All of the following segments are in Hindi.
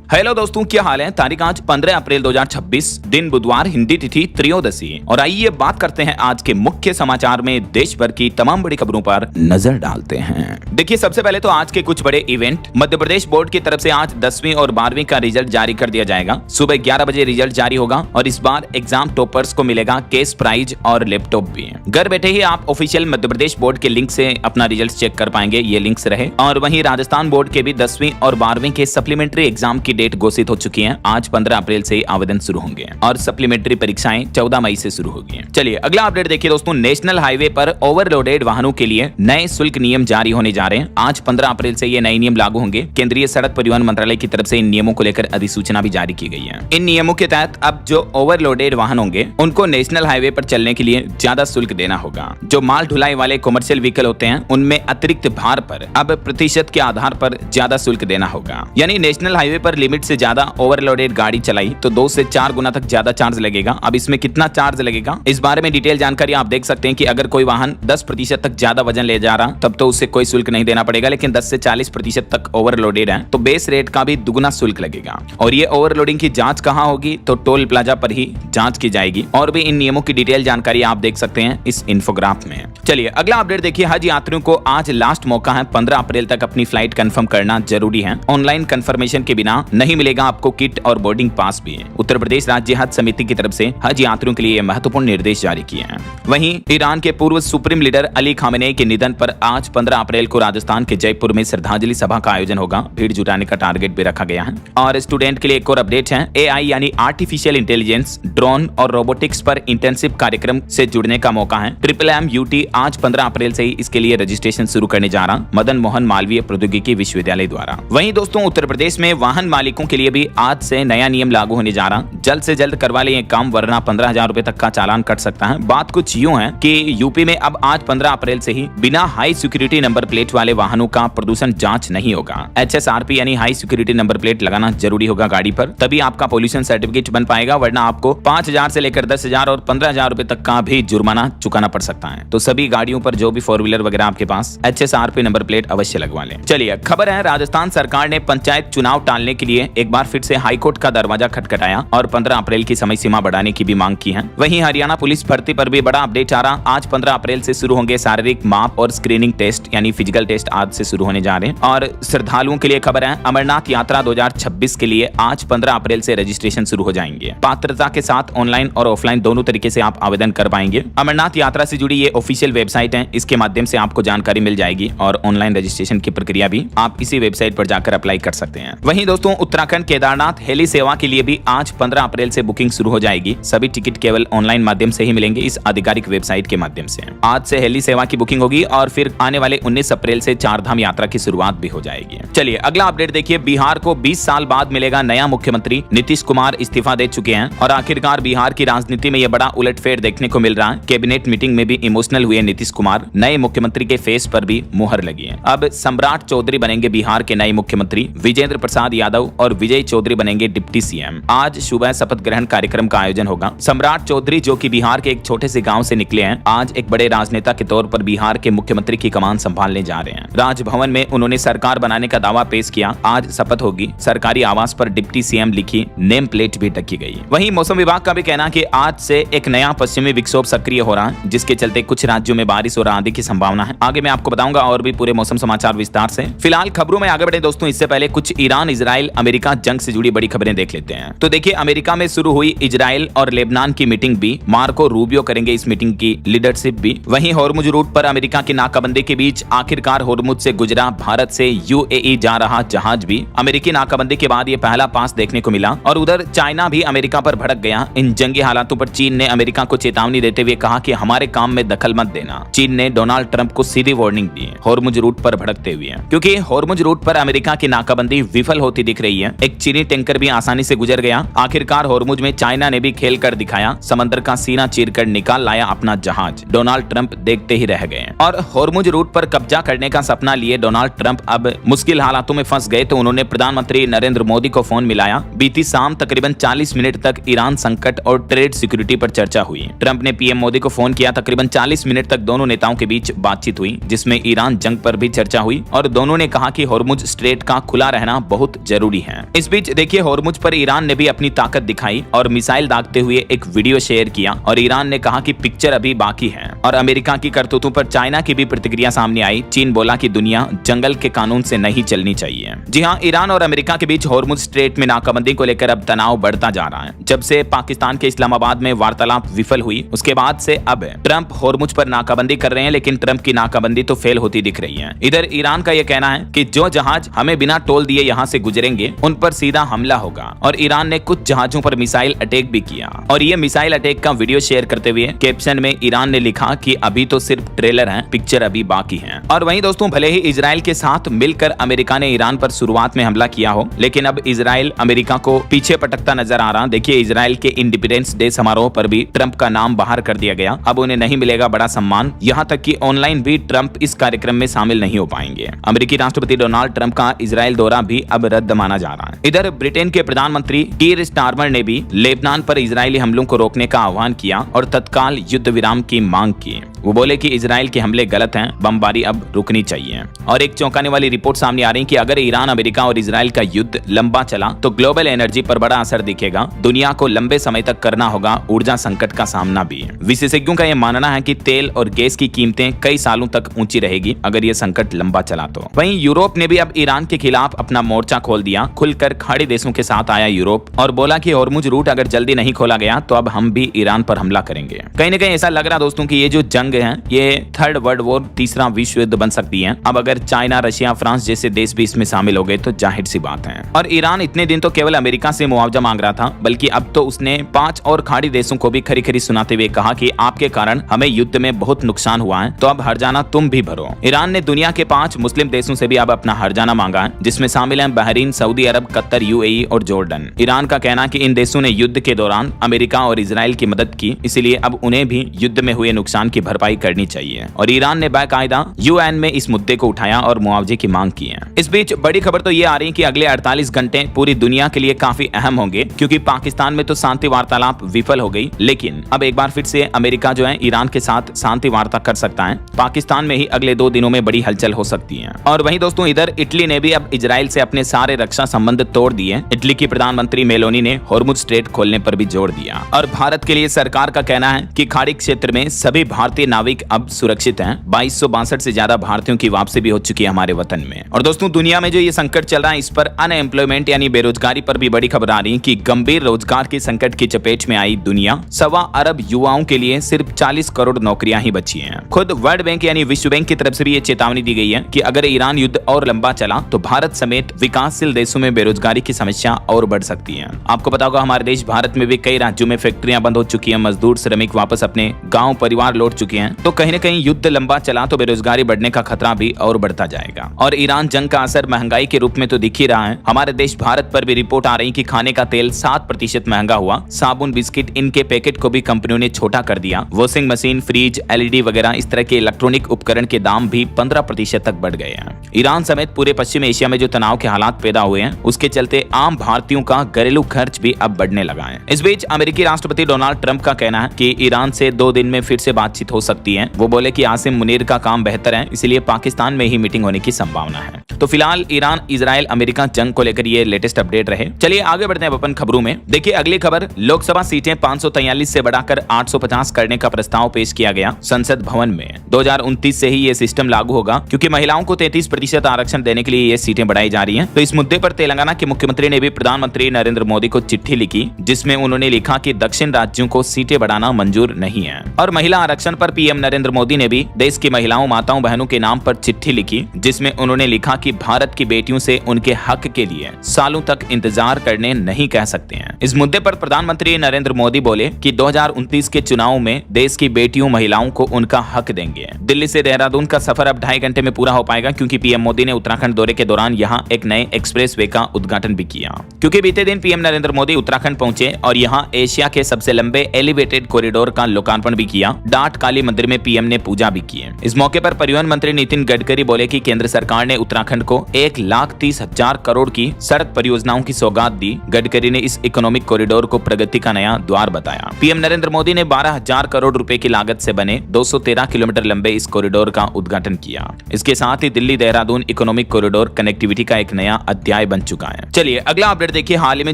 हेलो दोस्तों, क्या हाल है। तारीख आज 15 अप्रैल 2026, दिन बुधवार, हिंदी तिथि त्रयोदशी। और आइए बात करते हैं आज के मुख्य समाचार में देश भर की तमाम बड़ी खबरों पर नजर डालते हैं। देखिए, सबसे पहले तो आज के कुछ बड़े इवेंट। मध्य प्रदेश बोर्ड की तरफ से आज 10वीं और 12वीं का रिजल्ट जारी कर दिया जाएगा। सुबह 11 बजे रिजल्ट जारी होगा और इस बार एग्जाम टॉपर्स को मिलेगा कैश प्राइज और लैपटॉप भी। घर बैठे ही आप ऑफिशियल मध्य प्रदेश बोर्ड के लिंक से अपना रिजल्ट चेक कर पाएंगे, ये लिंक्स रहे। और वहीं राजस्थान बोर्ड के भी 10वीं और 12वीं के सप्लीमेंट्री एग्जाम की डेट घोषित हो चुकी है। आज 15 अप्रैल से आवेदन शुरू होंगे और सप्लीमेंट्री परीक्षाएं 14 मई से शुरू होगी। चलिए अगला अपडेट देखिए दोस्तों, नेशनल हाईवे पर ओवरलोडेड वाहनों के लिए नए शुल्क नियम जारी होने जा रहे हैं। आज 15 अप्रैल से ये नए नियम लागू होंगे। केंद्रीय सड़क परिवहन मंत्रालय की तरफ से इन नियमों को लेकर अधिसूचना भी जारी की गई है। इन नियमों के तहत अब जो ओवरलोडेड वाहन होंगे उनको नेशनल हाईवे पर चलने के लिए ज्यादा शुल्क देना होगा। जो माल ढुलाई वाले कमर्शियल व्हीकल होते हैं उनमें अतिरिक्त भार पर अब प्रतिशत के आधार पर ज्यादा शुल्क देना होगा। यानी नेशनल हाईवे पर लिमिट से ज्यादा ओवरलोडेड गाड़ी चलाई तो 2 से 4 गुना तक ज्यादा चार्ज लगेगा। अब इसमें कितना चार्ज लगेगा, इस बारे में डिटेल जानकारी आप देख सकते हैं कि अगर कोई वाहन 10% तक ज्यादा वजन ले जा रहा तब तो उससे कोई शुल्क नहीं देना पड़ेगा, लेकिन 10 से 40% तक ओवरलोडेड है तो बेस रेट का भी दुगुना शुल्क लगेगा। और ये ओवरलोडिंग की जांच कहां होगी, तो टोल प्लाजा पर ही जांच की जाएगी। और भी इन नियमों की डिटेल जानकारी आप देख सकते हैं इस इन्फोग्राफ में। चलिए अगला अपडेट देखिए, हज यात्रियों को आज लास्ट मौका है। 15 अप्रैल तक अपनी फ्लाइट कंफर्म करना जरूरी है। ऑनलाइन कंफर्मेशन के बिना नहीं मिलेगा आपको किट और बोर्डिंग पास भी है। उत्तर प्रदेश राज्य हज समिति की तरफ से हज यात्रियों के लिए महत्वपूर्ण निर्देश जारी किए हैं। वहीं ईरान के पूर्व सुप्रीम लीडर अली खामेनेई के निधन पर आज 15 अप्रैल को राजस्थान के जयपुर में श्रद्धांजलि सभा का आयोजन होगा। भीड़ जुटाने का टारगेट भी रखा गया है। और स्टूडेंट के लिए एक और अपडेट है, AI यानी आर्टिफिशियल इंटेलिजेंस, ड्रोन और रोबोटिक्स पर इंटर्नशिप कार्यक्रम से जुड़ने का मौका है। MMUT आज 15 अप्रैल से ही इसके लिए रजिस्ट्रेशन शुरू करने जा रहा मदन मोहन मालवीय प्रौद्योगिकी विश्वविद्यालय द्वारा। वहीं दोस्तों, उत्तर प्रदेश में वाहन मालिकों के लिए भी आज से नया नियम लागू होने जा रहा। जल्द से जल्द करवा ले ये काम, वरना 15,000 रुपए तक का चालान कट सकता है। बात कुछ यूं है कि यूपी में अब आज 15 अप्रैल से ही बिना हाई सिक्योरिटी नंबर प्लेट वाले वाहनों का प्रदूषण जांच नहीं होगा। HSRP यानी हाई सिक्योरिटी नंबर प्लेट लगाना जरूरी होगा गाड़ी पर, तभी आपका पोल्यूशन सर्टिफिकेट बन पाएगा, वरना आपको 5,000 से लेकर 10,000 और 15,000 रुपए तक का भी जुर्माना चुकाना पड़ सकता है। तो सभी गाड़ियों पर जो भी 4 व्हीलर वगैरह आपके पास HSRP नंबर प्लेट अवश्य लगवा लें। चलिए खबर है, राजस्थान सरकार ने पंचायत चुनाव टालने के लिए एक बार फिर से हाईकोर्ट का दरवाजा खटखटाया और 15 अप्रैल की समय सीमा बढ़ाने की भी मांग की है। वहीं हरियाणा पुलिस भर्ती पर भी बड़ा अपडेट आ रहा। आज 15 अप्रैल से शुरू होंगे शारीरिक माप और स्क्रीनिंग टेस्ट यानी फिजिकल टेस्ट आज से शुरू होने जा रहे हैं। और श्रद्धालुओं के लिए खबर है, अमरनाथ यात्रा 2026 के लिए आज 15 अप्रैल से रजिस्ट्रेशन शुरू हो जाएंगे। पात्रता के साथ ऑनलाइन और ऑफलाइन दोनों तरीके से आप आवेदन कर पाएंगे। अमरनाथ यात्रा से जुड़ी ये ऑफिशियल वेबसाइट है, इसके माध्यम से आपको जानकारी मिल जाएगी और ऑनलाइन रजिस्ट्रेशन की प्रक्रिया भी आप इसी वेबसाइट पर जाकर अप्लाई कर सकते हैं। वहीं दोस्तों, उत्तराखंड केदारनाथ हेली सेवा के लिए भी आज 15 अप्रैल से बुकिंग शुरू हो जाएगी। सभी टिकट केवल ऑनलाइन माध्यम से ही मिलेंगे, इस आधिकारिक वेबसाइट के माध्यम से। आज से हेली सेवा की बुकिंग होगी और फिर आने वाले 19 अप्रैल से 4 धाम यात्रा की शुरुआत भी हो जाएगी। चलिए अगला अपडेट देखिए, बिहार को 20 साल बाद मिलेगा नया मुख्यमंत्री। नीतीश कुमार इस्तीफा दे चुके हैं और आखिरकार बिहार की राजनीति में यह बड़ा उलटफेर देखने को मिल रहा है। कैबिनेट मीटिंग में भी इमोशनल हुए नीतीश कुमार, नए मुख्यमंत्री के फेस पर भी मुहर लगी है। अब सम्राट चौधरी बनेंगे बिहार के नए मुख्यमंत्री। विजेंद्र प्रसाद यादव और विजय चौधरी बनेंगे डिप्टी CM। आज सुबह शपथ ग्रहण कार्यक्रम का आयोजन होगा। सम्राट चौधरी जो कि बिहार के एक छोटे से गांव से निकले हैं, आज एक बड़े राजनेता के तौर पर बिहार के मुख्यमंत्री की कमान संभालने जा रहे हैं। राजभवन में उन्होंने सरकार बनाने का दावा पेश किया। आज शपथ होगी। सरकारी आवास पर डिप्टी CM लिखी नेम प्लेट भी ढकी गई। वहीं मौसम विभाग का भी कहना कि आज से एक नया पश्चिमी विक्षोभ सक्रिय हो रहा है, जिसके चलते कुछ राज्यों में बारिश और आंधी की संभावना है। आगे मैं आपको बताऊंगा और भी पूरे मौसम समाचार विस्तार से। फिलहाल खबरों में आगे बढ़े दोस्तों, इससे पहले कुछ ईरान इजराइल अमेरिका जंग से जुड़ी बड़ी खबरें देख लेते हैं। तो देखिए, अमेरिका में शुरू हुई इजराइल और लेबनान की मीटिंग भी, मार्को रूबियो करेंगे इस मीटिंग की लीडरशिप भी। वहीं होर्मुज रूट पर अमेरिका की नाकाबंदी के बीच आखिरकार होर्मुज से गुजरा भारत से UAE जा रहा जहाज भी। अमेरिकी नाकाबंदी के बाद ये पहला पास देखने को मिला। और उधर चाइना भी अमेरिका पर भड़क गया। इन जंगी हालातों पर चीन ने अमेरिका को चेतावनी देते हुए कहा कि हमारे काम में दखल मत देना। चीन ने डोनाल्ड ट्रंप को सीधी वार्निंग दी होर्मुज रूट पर भड़कते हुए, क्योंकि होर्मुज रूट पर अमेरिका की नाकाबंदी विफल होती दिख रही है। एक चीनी टैंकर भी आसानी से गुजर गया। आखिरकार होर्मुज में चाइना ने भी खेल कर दिखाया। समंदर का सीना चीरकर निकाल लाया अपना जहाज। डोनाल्ड ट्रंप देखते ही रह गए। और होर्मुज रूट पर कब्जा करने का सपना लिए डोनाल्ड ट्रंप अब मुश्किल हालातों में फंस गए तो उन्होंने प्रधानमंत्री नरेंद्र मोदी को फोन मिलाया। बीती शाम तकरीबन 40 मिनट तक ईरान संकट और ट्रेड सिक्योरिटी पर चर्चा हुई। ट्रंप ने PM मोदी को फोन किया। तकरीबन 40 मिनट तक दोनों नेताओं के बीच बातचीत हुई, जिसमें ईरान जंग पर भी चर्चा हुई और दोनों ने कहा कि होर्मुज स्ट्रेट का खुला रहना बहुत जरूरी जरूरी है। इस बीच देखिए होर्मुज पर ईरान ने भी अपनी ताकत दिखाई और मिसाइल दागते हुए एक वीडियो शेयर किया और ईरान ने कहा कि पिक्चर अभी बाकी है। और अमेरिका की करतूतों पर चाइना की भी प्रतिक्रिया सामने आई। चीन बोला कि दुनिया जंगल के कानून से नहीं चलनी चाहिए। जी हाँ, ईरान और अमेरिका के बीच होर्मुज स्ट्रेट में नाकाबंदी को लेकर अब तनाव बढ़ता जा रहा है। जब से पाकिस्तान के इस्लामाबाद में वार्तालाप विफल हुई उसके बाद से अब ट्रंप होर्मुज पर नाकाबंदी कर रहे हैं, लेकिन ट्रंप की नाकाबंदी तो फेल होती दिख रही है। इधर ईरान का यह कहना है कि जो जहाज हमें बिना टोल दिए यहाँ से गुजरेंगे उन पर सीधा हमला होगा। और ईरान ने कुछ जहाजों पर मिसाइल अटैक भी किया और ये मिसाइल अटैक का वीडियो शेयर करते हुए कैप्शन में ईरान ने लिखा कि अभी तो सिर्फ ट्रेलर है, पिक्चर अभी बाकी है। और वहीं दोस्तों, भले ही इजराइल के साथ मिलकर अमेरिका ने ईरान पर शुरुआत में हमला किया हो, लेकिन अब इजराइल अमेरिका को पीछे पटकता नजर आ रहा। देखिए इजराइल के इंडिपेंडेंस डे समारोह पर भी ट्रंप का नाम बाहर कर दिया गया। अब उन्हें नहीं मिलेगा बड़ा सम्मान, यहाँ तक कि ऑनलाइन भी ट्रंप इस कार्यक्रम में शामिल नहीं हो पाएंगे। अमेरिकी राष्ट्रपति डोनाल्ड ट्रंप का इजराइल दौरा भी अब रद्द माना जा रहा है। इधर ब्रिटेन के प्रधानमंत्री कीर स्टारमर ने भी लेबनान पर इजरायली हमलों को रोकने का आह्वान किया और तत्काल युद्ध विराम की मांग की। वो बोले कि इजराइल के हमले गलत हैं, बमबारी अब रुकनी चाहिए। और एक चौंकाने वाली रिपोर्ट सामने आ रही है कि अगर ईरान, अमेरिका और इजराइल का युद्ध लंबा चला तो ग्लोबल एनर्जी पर बड़ा असर दिखेगा। दुनिया को लंबे समय तक करना होगा ऊर्जा संकट का सामना भी। विशेषज्ञों का यह मानना है कि तेल और गैस की कीमतें कई सालों तक ऊंची रहेगी अगर यह संकट लंबा चला तो। वहीं यूरोप ने भी अब ईरान के खिलाफ अपना मोर्चा खोल दिया। खुलकर खाड़ी देशों के साथ आया यूरोप और बोला कि होर्मुज रूट अगर जल्दी नहीं खोला गया तो अब हम भी ईरान पर हमला करेंगे। कहीं न कहीं ऐसा लग रहा दोस्तों कि ये जो जंग है ये थर्ड वर्ल्ड वॉर, तीसरा विश्व युद्ध बन सकती है। अब अगर चाइना, रशिया, फ्रांस जैसे देश भी इसमें शामिल हो गए तो जाहिर सी बात है। और ईरान इतने दिन तो केवल अमेरिका से मुआवजा मांग रहा था, बल्कि अब तो उसने 5 और खाड़ी देशों को भी खरी खरी सुनाते हुए कहा कि आपके कारण हमें युद्ध में बहुत नुकसान हुआ है, तो अब हर्जाना तुम भी भरो। ईरान ने दुनिया के 5 मुस्लिम देशों से भी अब अपना हर्जाना मांगा है, जिसमें शामिल हैं बहरीन, सऊदी अरब, कतर, यूएई और जॉर्डन। ईरान का कहना है कि इन देशों ने युद्ध के दौरान अमेरिका और इजराइल की मदद की, इसलिए अब उन्हें भी युद्ध में हुए नुकसान की भरपाई करनी चाहिए। और ईरान ने बाकायदा यूएन में इस मुद्दे को उठाया और मुआवजे की मांग की है। इस बीच बड़ी खबर तो ये आ रही है कि अगले 48 घंटे पूरी दुनिया के लिए काफी अहम होंगे, क्योंकि पाकिस्तान में तो शांति वार्तालाप विफल हो गई, लेकिन अब एक बार फिर से अमेरिका जो है ईरान के साथ शांति वार्ता कर सकता है। पाकिस्तान में ही अगले 2 दिनों में बड़ी हलचल हो सकती है। और वहीं दोस्तों, इधर इटली ने भी अब इजराइल से अपने सारे रक्षा संबंध तोड़ दिए। इटली की प्रधानमंत्री मेलोनी ने होर्मुज स्ट्रेट खोलने पर भी जोर दिया। और भारत के लिए सरकार का कहना है कि खाड़ी क्षेत्र में सभी भारतीय नाविक अब सुरक्षित हैं। 2262 से ज्यादा भारतीयों की वापसी भी हो चुकी है हमारे वतन में। और दोस्तों, दुनिया में जो ये संकट चल रहा है, इस पर अनएम्प्लॉयमेंट यानी बेरोजगारी पर भी बड़ी खबर आ रही है कि गंभीर रोजगार के संकट की चपेट में आई दुनिया। 1.25 अरब युवाओं के लिए सिर्फ 40 करोड़ नौकरियां ही बची हैं। खुद वर्ल्ड बैंक यानी विश्व बैंक की तरफ से भी ये चेतावनी दी गई है कि अगर ईरान युद्ध और लंबा चला तो भारत समेत विकासशील देशों में बेरोजगारी की समस्या और बढ़ सकती है। आपको पता होगा हमारे देश भारत में भी कई राज्यों में फैक्ट्रियां बंद हो चुकी हैं, मजदूर श्रमिक वापस अपने गाँव परिवार लौट चुके हैं। तो कहीं न कहीं युद्ध लंबा चला तो बेरोजगारी बढ़ने का खतरा भी और बढ़ता जाएगा। और ईरान जंग का असर महंगाई के रूप में तो दिख ही रहा है। हमारे देश भारत पर भी रिपोर्ट आ रही कि खाने का तेल 7% महंगा हुआ। साबुन, बिस्किट, इनके पैकेट को भी कंपनियों ने छोटा कर दिया। वॉशिंग मशीन, फ्रिज, एलईडी वगैरह इस तरह के इलेक्ट्रॉनिक उपकरण के दाम भी 15% तक बढ़ गए हैं। ईरान समेत पूरे पश्चिम एशिया में जो तनाव के हालात पैदा हुए हैं, उसके चलते आम भारतीयों का घरेलू खर्च भी अब बढ़ने लगा है। इस बीच अमेरिकी राष्ट्रपति डोनाल्ड ट्रंप का कहना है कि ईरान से 2 दिन में फिर से बातचीत हो सकती है। वो बोले कि आसिम मुनीर का काम बेहतर है, इसलिए पाकिस्तान में ही मीटिंग होने की संभावना है। तो फिलहाल ईरान, इजराइल, अमेरिका जंग को लेकर ये लेटेस्ट अपडेट रहे। चलिए आगे बढ़ते हैं अपन खबरों में। देखिए अगली खबर, लोकसभा सीटें 543 से बढ़ाकर 850 करने का प्रस्ताव पेश किया गया संसद भवन में। 2029 से ही ये सिस्टम लागू होगा, क्योंकि महिलाओं को 33% आरक्षण देने के लिए ये सीटें बढ़ाई जा रही हैं। तो इस मुद्दे पर तेलंगाना के मुख्यमंत्री ने भी प्रधानमंत्री नरेंद्र मोदी को चिट्ठी लिखी, जिसमें उन्होंने लिखा कि दक्षिण राज्यों को सीटें बढ़ाना मंजूर नहीं है। और महिला आरक्षण पर पीएम नरेंद्र मोदी ने भी देश की महिलाओं, माताओं, बहनों के नाम पर चिट्ठी लिखी, जिसमें उन्होंने लिखा कि भारत की बेटियों से उनके हक के लिए सालों तक इंतजार करने नहीं कह सकते हैं। इस मुद्दे पर प्रधानमंत्री नरेंद्र मोदी बोले कि 2029 के चुनाव में देश की बेटियों, महिलाओं को उनका हक देंगे। दिल्ली से देहरादून का सफर अब 2.5 घंटे में पूरा हो पाएगा, क्योंकि पीएम मोदी ने उत्तराखंड दौरे के दौरान यहां एक नए एक्सप्रेसवे का उद्घाटन भी किया। क्योंकि बीते दिन पीएम नरेंद्र मोदी उत्तराखंड पहुंचे और यहां एशिया के सबसे लंबे एलिवेटेड कॉरिडोर का लोकार्पण भी किया। डाट, काली मंदिर में पीएम ने पूजा भी की है। इस मौके पर परिवहन मंत्री नितिन गडकरी बोले कि केंद्र सरकार ने उत्तराखंड को 1,30,000 करोड़ की सड़क परियोजनाओं की सौगात दी। गडकरी ने इस इकोनॉमिक कॉरिडोर को प्रगति का नया द्वार बताया। पीएम नरेंद्र मोदी ने 12,000 करोड़ रुपए की लागत से बने 213 किलोमीटर लंबे इस कॉरिडोर का उद्घाटन किया। इसके साथ ही Delhi Dehradun economic corridor connectivity का एक नया अध्याय बन चुका है। चलिए अगला अपडेट देखिए। हाल ही में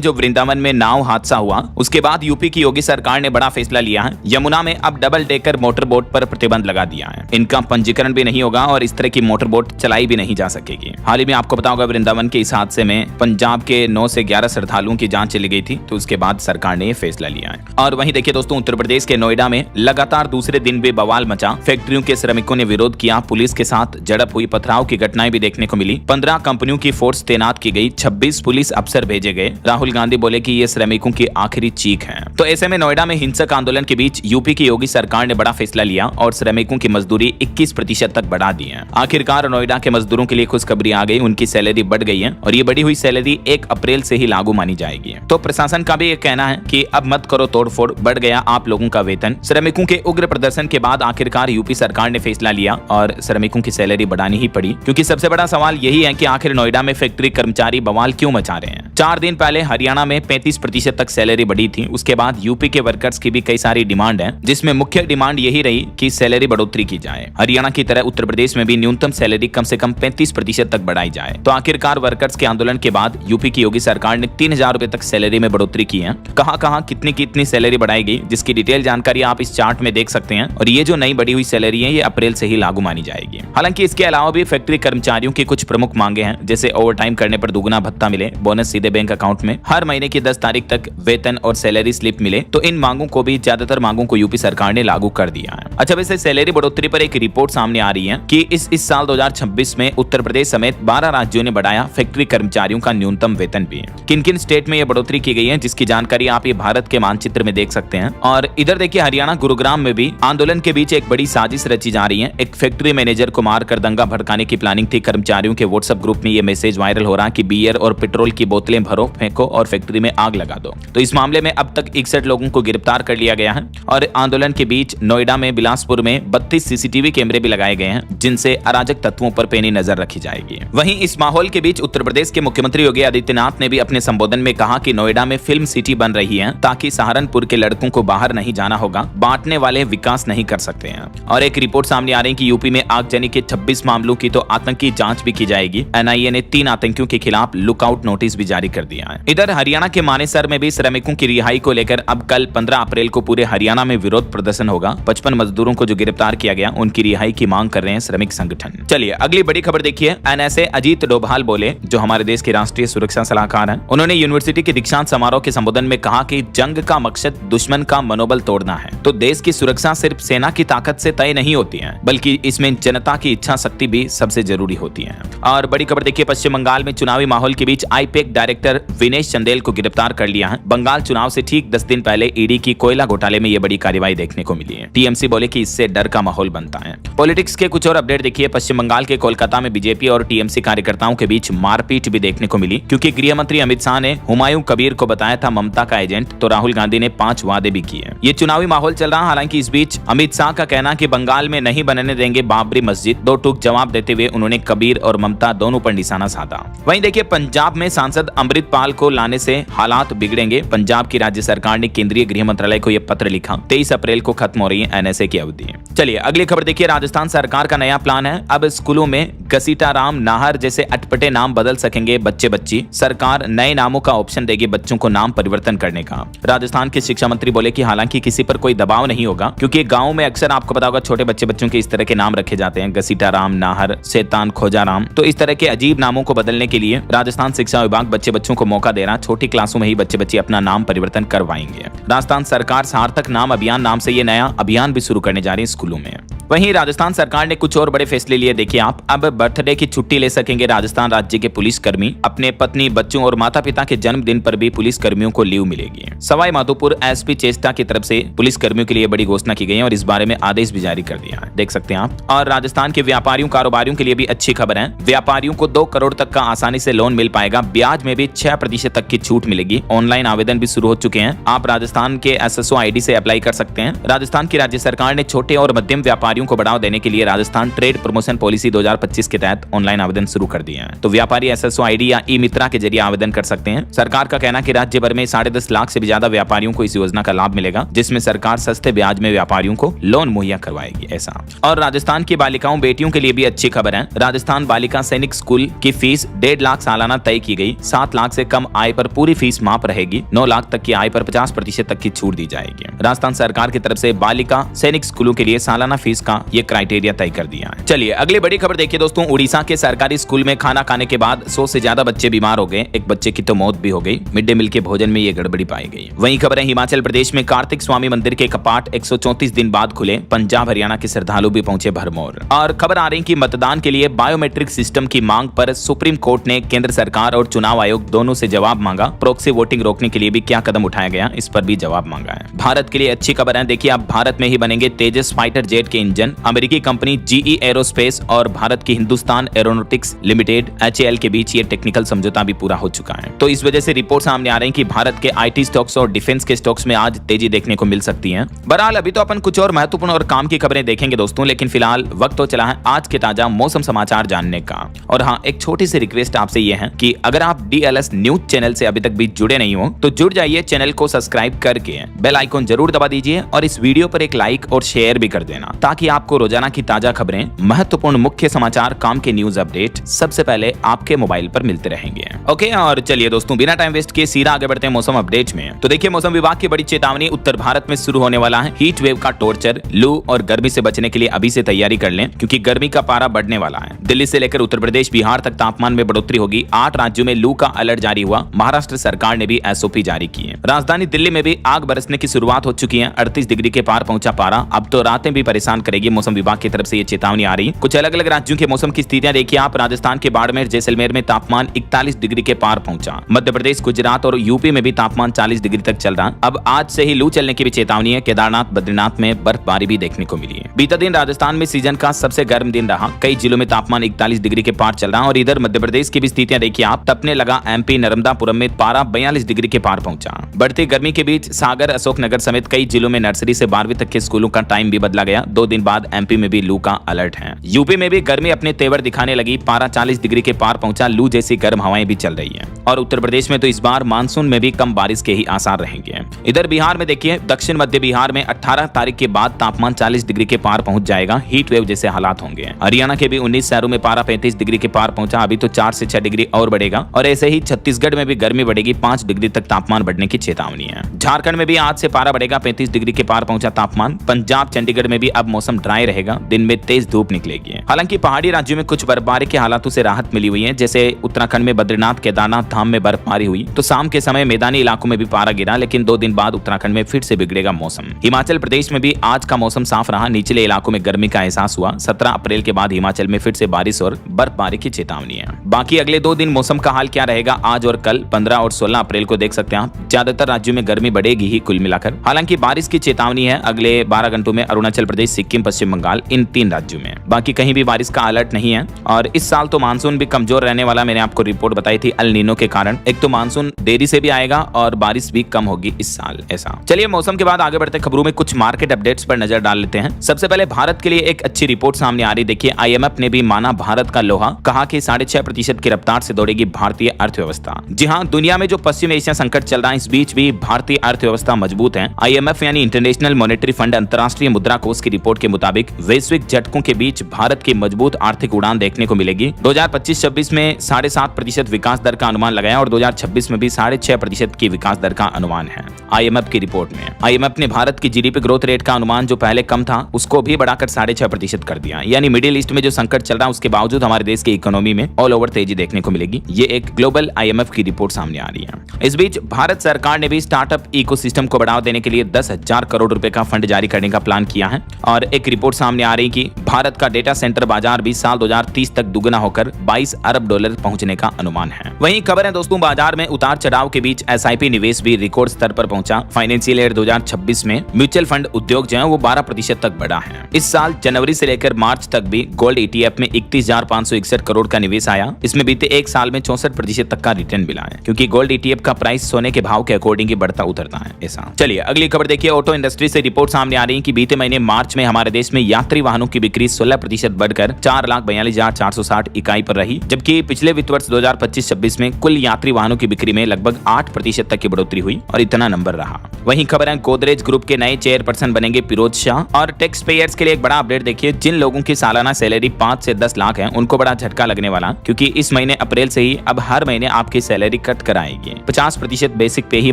जो वृंदावन में नाव हादसा हुआ, उसके बाद यूपी की योगी सरकार ने बड़ा फैसला लिया है। यमुना में अब डबल डेकर मोटर बोट पर प्रतिबंध लगा दिया है। इनका पंजीकरण भी नहीं होगा और इस तरह की मोटर बोट चलाई भी नहीं जा सकेगी। हाल ही में आपको पता होगा वृंदावन के इस हादसे में पंजाब के 9 से 11 श्रद्धालुओं की जान चली गई थी, तो उसके बाद सरकार ने यह फैसला लिया है। और वहीं देखिए दोस्तों, उत्तर प्रदेश के नोएडा में लगातार दूसरे दिन भी बवाल मचा। फैक्ट्रियों के श्रमिकों ने विरोध किया, पुलिस के साथ झड़प हुई, पथराव की घटनाएं भी देखने को मिली। 15 कंपनियों की फोर्स तैनात की गई, 26 पुलिस अफसर भेजे गए। राहुल गांधी बोले कि ये श्रमिकों की आखिरी चीख है। तो ऐसे में नोएडा में हिंसक आंदोलन के बीच यूपी की योगी सरकार ने बड़ा फैसला लिया और श्रमिकों की मजदूरी 21% तक बढ़ा दी है। आखिरकार नोएडा के मजदूरों के लिए खुशखबरी आ गई, उनकी सैलरी बढ़ गई है और ये बढ़ी हुई सैलरी 1 अप्रैल से ही लागू मानी जाएगी। तो प्रशासन का भी ये कहना है कि अब मत करो तोड़फोड़, बढ़ गया आप लोगों का वेतन। श्रमिकों के उग्र प्रदर्शन के बाद आखिरकार यूपी सरकार ने फैसला लिया और श्रमिकों की सैलरी बढ़ानी ही पड़ी, क्योंकि सबसे बड़ा सवाल यही है कि आखिर नोएडा में फैक्ट्री कर्मचारी बवाल क्यों मचा रहे हैं। 4 दिन पहले हरियाणा में 35% तक सैलरी बढ़ी थी। उसके बाद यूपी के वर्कर्स की भी कई सारी डिमांड है, जिसमें मुख्य डिमांड यही रही कि सैलरी बढ़ोतरी की जाए। हरियाणा की तरह उत्तर प्रदेश में भी न्यूनतम सैलरी कम से कम 35% तक बढ़ाई जाए। तो आखिरकार वर्कर्स के आंदोलन के बाद यूपी की योगी सरकार ने 3,000 रुपए तक सैलरी में बढ़ोतरी की है। कहां कितनी सैलरी बढ़ाई गई, जिसकी डिटेल जानकारी आप इस चार्ट में देख सकते हैं। और ये जो नई बढ़ी हुई सैलरी है, ये अप्रैल से ही लागू मानी जाएगी। हालांकि इसके अलावा भी फैक्ट्री कर्मचारियों की कुछ प्रमुख मांगे हैं, जैसे ओवरटाइम करने पर दुगुना भत्ता मिले, बोनस सीधे बैंक अकाउंट में, हर महीने की 10 तारीख तक वेतन और सैलरी स्लिप मिले। तो इन मांगों को भी, ज्यादातर मांगों को यूपी सरकार ने लागू कर दिया है। अच्छा, वैसे सैलरी बढ़ोतरी पर एक रिपोर्ट सामने आ रही है कि इस साल 2026 में उत्तर प्रदेश समेत 12 राज्यों ने बढ़ाया फैक्ट्री कर्मचारियों का न्यूनतम वेतन भी। किन स्टेट में यह बढ़ोतरी की गई है, जिसकी जानकारी आप ये भारत के मानचित्र में देख सकते हैं। और इधर देखिए हरियाणा गुरुग्राम में भी आंदोलन के बीच एक बड़ी साजिश रची जा रही है। एक फैक्ट्री मैनेजर को मारकर दंगा भड़काने की प्लानिंग थी। कर्मचारियों के व्हाट्सएप ग्रुप में यह मैसेज वायरल हो रहा है कि बियर और पेट्रोल की बोतलें भरो, फेंको और फैक्ट्री में आग लगा दो। तो इस मामले में अब तक 61 लोगों को गिरफ्तार कर लिया गया है। और आंदोलन के बीच नोएडा में बिलासपुर में 32 सीसीटीवी कैमरे भी लगाए गए हैं, जिनसे अराजक तत्वों पर पैनी नजर रखी जाएगी। वहीं इस माहौल के बीच उत्तर प्रदेश के मुख्यमंत्री योगी आदित्यनाथ ने भी अपने संबोधन में कहा कि नोएडा में फिल्म सिटी बन रही है, ताकि सहारनपुर के लड़कों को बाहर नहीं जाना होगा, बांटने वाले विकास नहीं कर सकते हैं। और एक रिपोर्ट सामने आ रही है कि यूपी में आगजनी के 26 मामलों की तो आतंकी जांच भी की जाएगी। एनआईए ने 3 आतंकियों के खिलाफ लुकआउट नोटिस भी जारी कर दिया है। इधर हरियाणा के मानेसर में भी श्रमिकों की रिहाई को लेकर अब कल 15 अप्रैल को पूरे हरियाणा में विरोध प्रदर्शन होगा। 55 मजदूरों को जो गिरफ्तार किया गया, उनकी रिहाई की मांग कर रहे हैं श्रमिक संगठन। चलिए अगली बड़ी खबर देखिए। एनएसए अजीत डोभाल बोले, जो हमारे देश के राष्ट्रीय सुरक्षा सलाहकार हैं, उन्होंने यूनिवर्सिटी के दीक्षांत समारोह के संबोधन में कहा कि जंग का मकसद दुश्मन का मनोबल तोड़ना है। तो देश की सुरक्षा सिर्फ सेना की ताकत से तय नहीं होती है, बल्कि इसमें जनता की इच्छा शक्ति भी सबसे जरूरी होती है। और बड़ी खबर देखिए, पश्चिम बंगाल में चुनावी माहौल के बीच आईपैक डायरेक्टर विनेश चंदेल को गिरफ्तार कर लिया है। बंगाल चुनाव से ठीक 10 दिन पहले ईडी की कोयला घोटाले में यह बड़ी कार्रवाई देखने को मिली है। टीएमसी बोले कि इससे डर का माहौल बनता है। पॉलिटिक्स के कुछ और अपडेट देखिए। पश्चिम बंगाल के कोलकाता में बीजेपी और टीएमसी कार्यकर्ताओं के बीच मारपीट भी देखने को मिली, क्योंकि गृह मंत्री अमित शाह ने हुमायूं कबीर को बताया था ममता का एजेंट, तो राहुल गांधी ने 5 वादे भी किए। ये चुनावी माहौल चल रहा। हालांकि इस बीच अमित शाह का कहना कि बंगाल में नहीं बनने देंगे बाबरी मस्जिद, 2 टूक जवाब देते हुए उन्होंने कबीर और ममता दोनों पर निशाना साधा। वहीं देखिए पंजाब में सांसद अमृतपाल को लाने से हालात बिगड़ेंगे। पंजाब की राज्य सरकार ने केंद्रीय गृह मंत्रालय को यह पत्र लिखा। 23 अप्रैल को खत्म हो रही है एनएसए की अवधि। चलिए अगली खबर देखिए। राजस्थान सरकार का नया प्लान है। अब स्कूलों में घसीटाराम, नाहर जैसे अटपटे नाम बदल सकेंगे बच्चे बच्ची। सरकार नए नामों का ऑप्शन देगी बच्चों को नाम परिवर्तन करने का। राजस्थान के शिक्षा मंत्री बोले कि हालांकि किसी पर कोई दबाव नहीं होगा, क्योंकि गाँव में अक्सर आपको पता होगा छोटे बच्चों के इस तरह के नाम रखे जाते हैं, घसीटाराम, नाहर, शैतान, खोजाराम। तो इस तरह के अजीब नामों को बदलने के लिए राजस्थान शिक्षा विभाग बच्चों को मौका दे रहा। छोटी क्लासों में ही बच्चे अपना नाम परिवर्तन करवाएंगे। राजस्थान सरकार सार्थक नाम अभियान नाम से ये नया अभियान भी शुरू करने जा रही है स्कूलों में। वहीं राजस्थान सरकार ने कुछ और बड़े फैसले लिए। देखिए आप, अब बर्थडे की छुट्टी ले सकेंगे राजस्थान राज्य के पुलिस कर्मी। अपने पत्नी, बच्चों और माता पिता के जन्मदिन पर भी पुलिस कर्मियों को लीव मिलेगी। सवाई माधोपुर एसपी चेष्टा की तरफ से पुलिस कर्मियों के लिए बड़ी घोषणा की गई है और इस बारे में आदेश भी जारी कर दिया है, देख सकते हैं आप। और राजस्थान के व्यापारियों कारोबारियों के लिए भी अच्छी खबर है। व्यापारियों को 2 करोड़ तक का आसानी से लोन मिल पाएगा। ब्याज में भी 6% तक की छूट मिलेगी। ऑनलाइन आवेदन भी शुरू हो चुके हैं। आप राजस्थान के SSO ID से अप्लाई कर सकते हैं। राजस्थान की राज्य सरकार ने छोटे और मध्यम व्यापारियों को बढ़ावा देने के लिए राजस्थान ट्रेड प्रमोशन पॉलिसी 2025 के तहत ऑनलाइन आवेदन शुरू कर दिया है। तो व्यापारी SSO ID या ई-मित्रा के जरिए आवेदन कर सकते हैं। सरकार का कहना है कि राज्य भर में 10.5 लाख से भी ज्यादा व्यापारियों को इस योजना का लाभ मिलेगा, जिसमें सरकार सस्ते ब्याज में व्यापारियों को लोन मुहैया करवाएगी ऐसा। और राजस्थान की बालिकाओं बेटियों के लिए भी अच्छी खबर है। राजस्थान बालिका सैनिक स्कूल की फीस 1.5 लाख सालाना तय की गई। 7 लाख से कम आय पर पूरी फीस माफ रहेगी। 9 लाख तक की आय पर 50% तक की छूट दी जाएगी। राजस्थान सरकार की तरफ से बालिका सैनिक स्कूलों के लिए सालाना फीस का ये क्राइटेरिया तय कर दिया है। चलिए अगली बड़ी खबर देखिए दोस्तों। उड़ीसा के सरकारी स्कूल में खाना खाने के बाद 100 से ज्यादा बच्चे बीमार हो गए। एक बच्चे की तो मौत भी हो गई। मिड डे मील के भोजन में ये गड़बड़ी पाई गई। वहीं खबर है हिमाचल प्रदेश में कार्तिक स्वामी मंदिर के कपाट 134 दिन बाद खुले। पंजाब हरियाणा के श्रद्धालु भी पहुंचे भरमौर। और खबर आ रही कि मतदान के लिए बायोमेट्रिक सिस्टम की मांग पर सुप्रीम कोर्ट ने केंद्र सरकार और चुनाव आयोग दोनों से जवाब मांगा। प्रॉक्सी वोटिंग रोकने के लिए भी क्या कदम उठाया गया, इस पर भी जवाब मांगा है। भारत के लिए अच्छी खबर है। देखिए अब भारत में ही बनेंगे तेजस फाइटर जेट के इंजन। अमेरिकी कंपनी GE एरोस्पेस और भारत की हिंदुस्तान एरोनॉटिक्स लिमिटेड HAL के बीच ये टेक्निकल समझौता भी पूरा हो चुका है। तो इस वजह से रिपोर्ट सामने आ रही है कि भारत के IT स्टॉक्स और डिफेंस के स्टॉक्स में आज तेजी देखने को मिल सकती है। बहरहाल अभी तो अपन कुछ और महत्वपूर्ण और काम की खबरें देखेंगे दोस्तों, लेकिन फिलहाल वक्त तो चला है आज के ताजा मौसम समाचार जानने का। और हाँ, एक छोटी सी रिक्वेस्ट आपसे ये है कि अगर आप DLS न्यूज चैनल से अभी तक भी जुड़े नहीं हो तो जुड़ जाइए। चैनल को सब्सक्राइब करके बेल आइकॉन जरूर दबा दीजिए और इस वीडियो पर एक लाइक और शेयर भी कर देना, ताकि आपको रोजाना की ताजा खबरें, महत्वपूर्ण मुख्य समाचार, काम के न्यूज अपडेट सबसे पहले आपके मोबाइल पर मिलते रहेंगे। ओके, और चलिए दोस्तों बिना टाइम वेस्ट किए सीधा आगे बढ़ते हैं मौसम अपडेट में। तो देखिए मौसम विभाग की बड़ी चेतावनी, उत्तर भारत में शुरू होने वाला है हीट वेव का टॉर्चर। लू और गर्मी से बचने के लिए अभी से तैयारी कर लें, क्योंकि गर्मी का पारा बढ़ने वाला है। दिल्ली से लेकर उत्तर प्रदेश, बिहार तक तापमान में बढ़ोतरी होगी। 8 राज्यों में लू का अलर्ट जारी हुआ। महाराष्ट्र सरकार ने भी SOP जारी की है। राजधानी दिल्ली में भी आग बरसने की शुरुआत हो चुकी है। 38 डिग्री के पार पहुंचा पारा। अब तो रातें भी परेशान करेगी। मौसम विभाग की तरफ से ये चेतावनी आ रही है। कुछ अलग अलग राज्यों के मौसम की स्थितियां देखिए आप। राजस्थान के बाड़मेर, जैसलमेर में तापमान 41 डिग्री के पार पहुंचा। मध्य प्रदेश, गुजरात और यूपी में भी तापमान 40 डिग्री तक चल रहा। अब आज से ही लू चलने की भी चेतावनी है। केदारनाथ, बद्रीनाथ में बर्फबारी भी देखने को मिली है। बीता दिन राजस्थान में सीजन का सबसे गर्म दिन रहा। कई जिलों में तापमान 41 डिग्री के पार चल रहा। और इधर मध्य प्रदेश की भी स्थितियां देखिए आप। तपने लगा MP नर्मदापुरम में पारा 42 डिग्री के पार पहुंचा। बढ़ती गर्मी के बीच सागर, अशोकनगर समेत कई जिलों में नर्सरी से 12वीं तक के स्कूलों का टाइम भी बदला गया। 2 दिन बाद MP में भी लू का अलर्ट है। यूपी में भी गर्मी अपने तेवर दिखाने लगी। पारा 40 डिग्री के पार पहुंचा। लू जैसी गर्म हवाएं भी चल रही है। और उत्तर प्रदेश में तो इस बार मानसून में भी कम बारिश के ही आसार रहेंगे। इधर बिहार में देखिए, दक्षिण मध्य बिहार में 18 तारीख के बाद तापमान 40 डिग्री के पार पहुंच जाएगा। हीट वेव जैसे हालात होंगे। हरियाणा के भी 19 शहरों में पारा 35 डिग्री के पार पहुंचा। अभी तो 4 से 6 डिग्री और बढ़ेगा। और ऐसे ही छत्तीसगढ़ में भी गर्मी बढ़ेगी। 5 डिग्री तक तापमान बढ़ने की चेतावनी है। झारखंड में भी आज से पारा बढ़ेगा। 35 डिग्री के पार पहुंचा तापमान। पंजाब, चंडीगढ़ में भी अब मौसम ड्राई रहेगा। दिन में तेज धूप निकलेगी। हालांकि पहाड़ी राज्यों में कुछ बर्फबारी के हालातों से राहत मिली हुई है। जैसे उत्तराखंड में बद्रीनाथ, केदारनाथ धाम में बर्फबारी हुई तो शाम के समय मैदानी इलाकों में भी पारा गिरा। लेकिन 2 दिन बाद उत्तराखंड में फिर से बिगड़ेगा मौसम। हिमाचल प्रदेश में भी आज का मौसम साफ रहा। निचले इलाकों में गर्मी का एहसास हुआ। 17 अप्रैल के बाद हिमाचल में फिर से बारिश और बर्फबारी की चेतावनी है। बाकी अगले 2 दिन मौसम का हाल क्या रहेगा, आज और कल 15 और 16 अप्रैल को देख सकते हैं आप। ज्यादातर राज्यों में गर्मी बढ़ेगी ही कुल मिलाकर। हालांकि बारिश की चेतावनी है अगले 12 घंटों में अरुणाचल प्रदेश, सिक्किम, पश्चिम बंगाल, इन 3 राज्यों में। बाकी कहीं भी बारिश का अलर्ट नहीं है। और इस साल तो मानसून भी कमजोर रहने वाला। मैंने आपको रिपोर्ट बताई थी अल नीनो के कारण। एक तो मानसून देरी से भी आएगा और बारिश भी कम होगी इस साल ऐसा। चलिए मौसम के बाद आगे बढ़ते खबरों में कुछ मार्केट अपडेट्स पर नजर डाल लेते हैं। सबसे पहले भारत के लिए एक अच्छी रिपोर्ट सामने आ रही। देखिए IMF ने भी माना भारत का लोहा। कहा कि 6.5% की रफ्तार से दौड़ेगी भारतीय अर्थव्यवस्था। जी हाँ, दुनिया में जो पश्चिम एशिया संकट चल रहा है, इस बीच भी भारतीय अर्थव्यवस्था मजबूत है। IMF यानी इंटरनेशनल मॉनेटरी फंड, अंतर्राष्ट्रीय मुद्रा कोष की रिपोर्ट के मुताबिक वैश्विक झटकों के बीच भारत की मजबूत आर्थिक उड़ान देखने को मिलेगी। 2025-26 में 7.5% विकास दर का अनुमान लगाया और 2026 में भी 6.5% की विकास दर का अनुमान है IMF की रिपोर्ट में। IMF ने भारत की GDP ग्रोथ रेट का अनुमान जो पहले कम था उसको भी बढ़ाकर 6.5% कर दिया। यानी मिडिल ईस्ट में जो संकट चल रहा है उसके बावजूद हमारे देश की इकोनॉमी में ऑल ओवर तेजी देखने को मिलेगी। ये एक ग्लोबल IMF की रिपोर्ट सामने आ रही है। इस बीच भारत सरकार ने भी स्टार्टअप इकोसिस्टम को बढ़ावा देने के लिए 10,000 करोड़ रुपए का फंड जारी करने का प्लान किया है। और एक रिपोर्ट सामने आ रही कि भारत का डेटा सेंटर बाजार भी साल 2030 तक दुगना होकर 22 अरब डॉलर पहुंचने का अनुमान है। वहीं खबर है दोस्तों, बाजार में उतार चढ़ाव के बीच एसआईपी निवेश भी रिकॉर्ड स्तर पर पहुंचा। फाइनेंशियल ईयर 2026 में म्यूचुअल फंड उद्योग जो है वो 12% तक बढ़ा है। इस साल जनवरी से लेकर मार्च तक भी गोल्ड ETF में 31,561 करोड़ का निवेश आया। इसमें बीते एक साल में 64% तक का रिटर्न मिला है, क्योंकि गोल्ड ETF का प्राइस सोने के भाव के अकॉर्डिंग ही बढ़ता उतरता है ऐसा। चलिए अगली खबर देखिए, ऑटो इंडस्ट्री से रिपोर्ट सामने आ रही है कि बीते महीने मार्च में हमारे देश में यात्री वाहनों की बिक्री 16% बढ़कर 4,42,460 इकाई पर रही, जबकि पिछले वित्त वर्ष 2025-26 में कुल यात्री वाहनों की बिक्री में लगभग 8% तक की बढ़ोतरी हुई और इतना नंबर रहा। वहीं खबर है, गोदरेज ग्रुप के नए चेयरपर्सन बनेंगे फिरोज शाह। और टैक्स पेयर्स के लिए एक बड़ा अपडेट देखिए, जिन लोगों की सालाना सैलरी 5 से 10 लाख है उनको बड़ा झटका लगने वाला, क्योंकि इस महीने अप्रैल से ही अब हर महीने आपकी सैलरी कट कराएगी। 50% बेसिक पे ही